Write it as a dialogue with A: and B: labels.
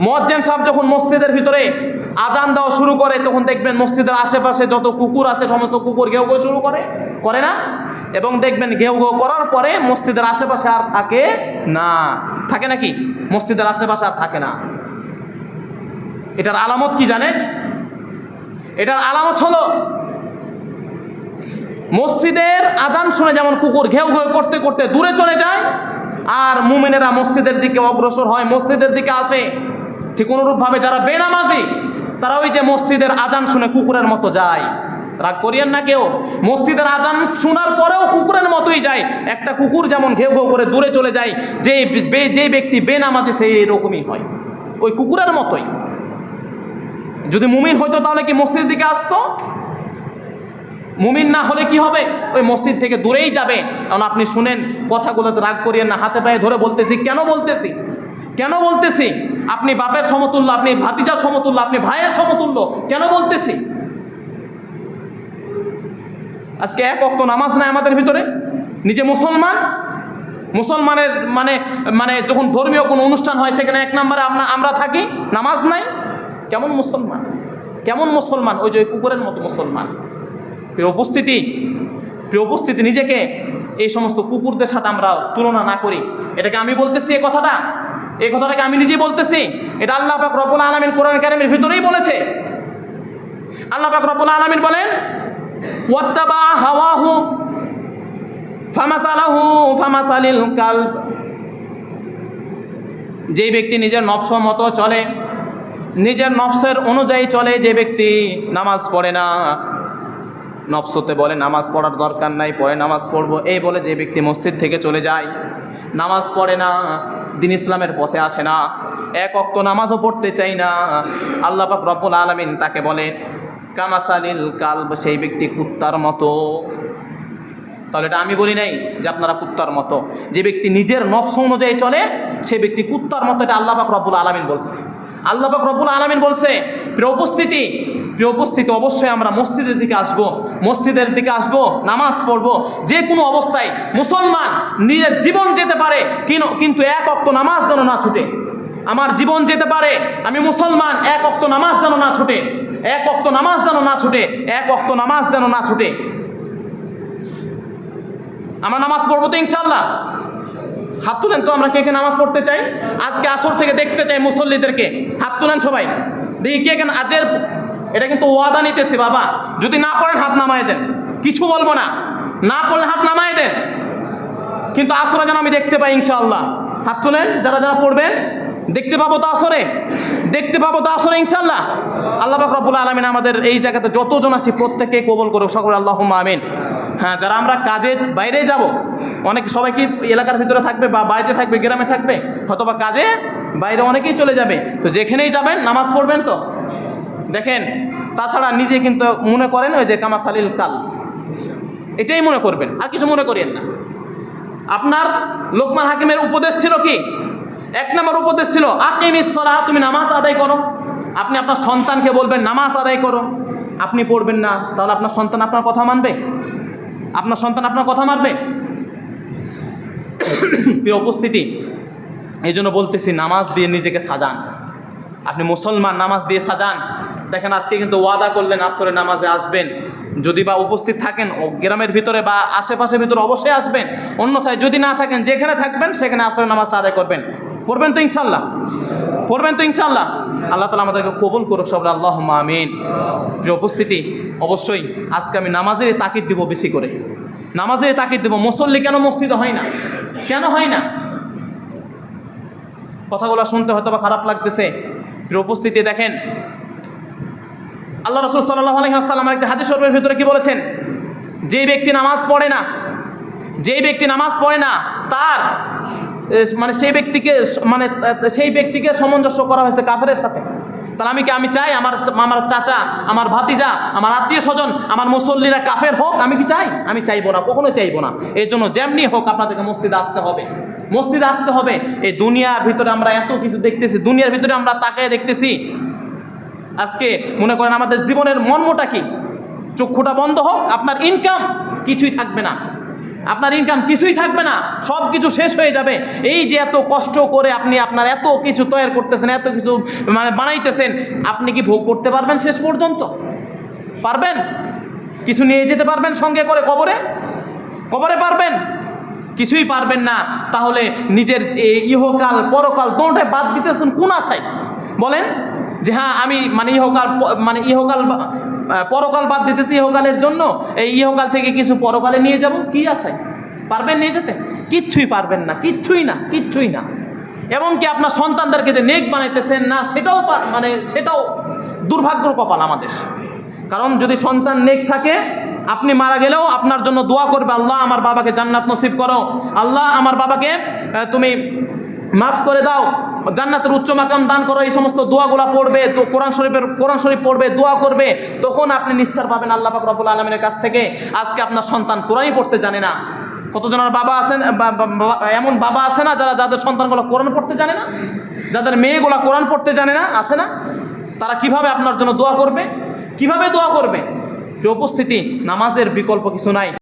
A: মুয়াজ্জিন সাহেব যখন মসজিদের ভিতরে আজান দেওয়া শুরু করে তখন দেখবেন মসজিদের আশেপাশে যত কুকুর আছে সমস্ত কুকুর ঘেউ ঘেউ শুরু করে না? এবং দেখবেন ঘেউ ঘেউ করার পরে মসজিদের আশেপাশে আর থাকে না। থাকে নাকি? মসজিদের আশেপাশে আর থাকে না। এটার আলামত কি জানেন? এটার আলামত হলো মসজিদের আজান শুনে যেমন কুকুর ঘেউ ঘেউ করতে করতে দূরে চলে যায়, আর মুমিনেরা মসজিদের দিকে অগ্রসর হয়, মসজিদের দিকে আসে, ঠিক অনুরূপভাবে যারা বেনামাজি তারা ওই যে মসজিদের আজান শুনে কুকুরের মতো যায়। রাগ করিয়েন না কেউ, মসজিদের আজান শোনার পরেও কুকুরের মতোই যায়। একটা কুকুর যেমন ঘেউ ঘেউ করে দূরে চলে যায়, যে ব্যক্তি বেনামাজি সেই এরকমই হয়, ওই কুকুরের মতোই। যদি মুমিন হইতো তাহলে কি মসজিদের দিকে আসতো? মুমিন না হলে কি হবে? ওই মসজিদ থেকে দূরেই যাবে। কারণ আপনি শুনেন কথাগুলোতে রাগ করিয়েন না, হাতে পায়ে ধরে বলতেছি। কেন বলতেছি? আপনি বাপের সমতুল্য, আপনি ভাতিজার সমতুল্য, আপনি ভাইয়ের সমতুল্য, কেন বলতেছি? আজকে এক ওয়াক্ত নামাজ নাই আমাদের ভিতরে। নিজে মুসলমানের মানে যখন ধর্মীয় কোনো অনুষ্ঠান হয় সেখানে এক নম্বরে আমরা থাকি, নামাজ নাই। কেমন মুসলমান? ওই যে কুকুরের মতো মুসলমান। প্রিয় উপস্থিতি, নিজেকে এই সমস্ত কুকুরদের সাথে আমরা তুলনা না করি। এটাকে আমি বলতেছি, এই কথাটাকে আমি নিজেই বলতেছি। এটা আল্লাহ পাক রব্বুল আলামিন কোরআন কারীমের ভিতরেই বলেছে। আল্লাহ পাক রব্বুল আলামিন বলেন, ওয়াত্তাবা হাওয়াহু ফামাসালাহু ফামাসালিল কালব। যে ব্যক্তি নিজের নফস মতো চলে, নিজের নফসের অনুযায়ী চলে, যে ব্যক্তি নামাজ পড়ে না, নফসতে বলে নামাজ পড়ার দরকার নাই, পরে নামাজ পড়বো এই বলে যে ব্যক্তি মসজিদ থেকে চলে যায়, নামাজ পড়ে না, দিন ইসলামের পথে আসে না, এক ওয়াক্ত নামাজও পড়তে চাই না, আল্লাহ পাক রব্বুল আলামিন তাকে বলে কামাসালিল কালব, সেই ব্যক্তি কুত্তার মতো। তাহলে এটা আমি বলি নাই যে আপনারা কুত্তার মতো। যে ব্যক্তি নিজের নফস অনুযায়ী চলে সেই ব্যক্তি কুত্তার মতো, এটা আল্লাহ পাক রব্বুল আলামিন বলছে। আল্লাহ পাক রব্বুল আলামিন বলছে। প্রিয় উপস্থিতি, অবশ্যই আমরা মসজিদের দিকে আসবো, নামাজ পড়বো। যে কোনো অবস্থায় মুসলমান নিজের জীবন যেতে পারে, কিন্তু এক ওয়াক্ত নামাজ যেন না ছুটে। আমার জীবন যেতে পারে, আমি মুসলমান, এক ওয়াক্ত নামাজ যেন না ছুটে। আমরা নামাজ পড়বো তো ইনশাআল্লাহ? হাত তুলেন তো, আমরা কে কে নামাজ পড়তে চাই? আজকে আসর থেকে দেখতে চাই মুসল্লিদেরকে। হাত তুলেন সবাই, দেখি কে কেন আজের। এটা কিন্তু ওয়াদা নিতেছি বাবা, যদি না পড়েন হাত নামায় দেন, কিছু বলবো না, না পড়লে হাত নামায় দেন, কিন্তু আসরে যেন আমি দেখতে পাই ইনশাআল্লাহ। হাত তুলেন যারা পড়বেন, দেখতে পাবো তো আসরে ইনশাআল্লাহ। আল্লাহ পাক রব্বুল আলামিন আমাদের এই জায়গাতে যতজন আছি প্রত্যেককে কবুল করুক, সকলে আল্লাহুম্মা আমিন। হ্যাঁ, যারা আমরা কাজে বাইরে যাব, সবাই কি এলাকার ভিতরে থাকবে বা বাড়িতে থাকবে, গ্রামে থাকবে, হয়তো বা কাজে বাইরে অনেকেই চলে যাবে, তো যেখানেই যাবেন নামাজ পড়বেন তো। দেখেন, তাছাড়া নিজে কিন্তু মনে করেন ওই যে কামাসালিল কাল, এটাই মনে করবেন, আর কিছু মনে করেন না। আপনার লোকমান হাকিমের উপদেশ ছিল কি? 1 নম্বর উপদেশ ছিল আকিমিস সালাহ, তুমি নামাজ আদায় করো। আপনি আপনার সন্তানকে বলবেন নামাজ আদায় করো, আপনি পড়বেন না, তাহলে আপনার সন্তান আপনার কথা মানবে? প্রিয় উপস্থিতি, এই জন্য বলতেছি নামাজ দিয়ে নিজেকে সাজান। আপনি মুসলমান, নামাজ দিয়ে সাজান। দেখেন আজকে কিন্তু ওয়াদা করলেন আসরে নামাজে আসবেন, যদি বা উপস্থিত থাকেন গ্রামের ভিতরে বা আশেপাশের ভিতরে অবশ্যই আসবেন, অন্যথায় যদি না থাকেন যেখানে থাকবেন সেখানে আসরে নামাজটা আদায় করবেন। পড়বেন তো ইনশাআল্লাহ? আল্লাহ তাআলা আমাদেরকে কবুল করুক, সবাই আল্লাহুম্মা আমিন। প্রিয় উপস্থিতি, অবশ্যই আজকে আমি নামাজেরই তাকিদ দিব, বেশি করে নামাজেরই তাকিদ দিব। মুসল্লি কেন মসজিদে হয় না? কথাগুলো শুনতে হয়তো বা খারাপ লাগতেছে। প্রিয় উপস্থিতি, দেখেন আল্লাহ রাসূল সাল্লাল্লাহু আলাইহি ওয়াসাল্লাম একটা হাদিস শরীফের ভিতরে কি বলেছেন? যে ব্যক্তি নামাজ পড়ে না তার সেই ব্যক্তিকে সামঞ্জস্য করা হয়েছে কাফেরের সাথে। তাহলে আমি চাই আমার চাচা, আমার ভাতিজা, আমার আত্মীয় স্বজন, আমার মুসল্লিরা কাফের হোক? আমি কি চাই? আমি চাইবো না, কখনো চাইবো না। এই জন্য যেমনি হোক আপনাদেরকে মসজিদে আসতে হবে। এই দুনিয়ার ভিতরে আমরা এত কিছু দেখতেছি, দুনিয়ার ভিতরে আমরা তাকায় দেখতেছি। আজকে মনে করেন আমাদের জীবনের মর্মটা কি? চক্ষুটা বন্ধ হোক, আপনার ইনকাম কিছুই থাকবে না। আপনার ইনকাম কিছুই থাকবে না, সব কিছু শেষ হয়ে যাবে। এই যে এত কষ্ট করে আপনি আপনার এত কিছু তৈরি করতেছেন, এত কিছু মানে বানাইতেছেন, আপনি কি ভোগ করতে পারবেন শেষ পর্যন্ত? পারবেন? কিছু নিয়ে যেতে পারবেন সঙ্গে করে কবরে? কবরে পারবেন? কিছুই পারবেন না। তাহলে নিজের ইহকাল পরকাল দুটোটাই বাদ দিতেছেন কোন আশায় বলেন? যে হ্যাঁ আমি ইহকাল পরকাল বাদ দিতেছি ইহকালের জন্য, এই ইহকাল থেকে কিছু পরকালে নিয়ে যাব, কি আশায়? পারবেন নিয়ে যেতে? কিচ্ছুই পারবেন না, কিচ্ছুই না, কিচ্ছুই না। এবং কি আপনার সন্তানদেরকে যে নেক বানাইতেছেন না, সেটাও দুর্ভাগ্যর কপাল আমাদের। কারণ যদি সন্তান নেক থাকে, আপনি মারা গেলেও আপনার জন্য দোয়া করবে, আল্লাহ আমার বাবাকে জান্নাত নসিব করো, আল্লাহ আমার বাবাকে তুমি মাফ করে দাও, জান্নাতের উচ্চ মাকাম দান করো, এই সমস্ত দোয়াগুলা পড়বে, তো কোরআন শরীফ পড়বে, দোয়া করবে, তখন আপনি নিস্তার পাবেন আল্লাহ পাক রব্বুল আলামিনের কাছ থেকে। আজকে আপনার সন্তান কোরআনই পড়তে জানে না। কতজনের বাবা আছেন, এমন বাবা আছে না যাদের সন্তানগুলো কোরআন পড়তে জানে না, যাদের মেয়েগুলো কোরআন পড়তে জানে না, আছে না? তারা কিভাবে আপনার জন্য দোয়া করবে? কিভাবে দোয়া করবে? উপস্থিতি, নামাজের বিকল্প কিছু নাই।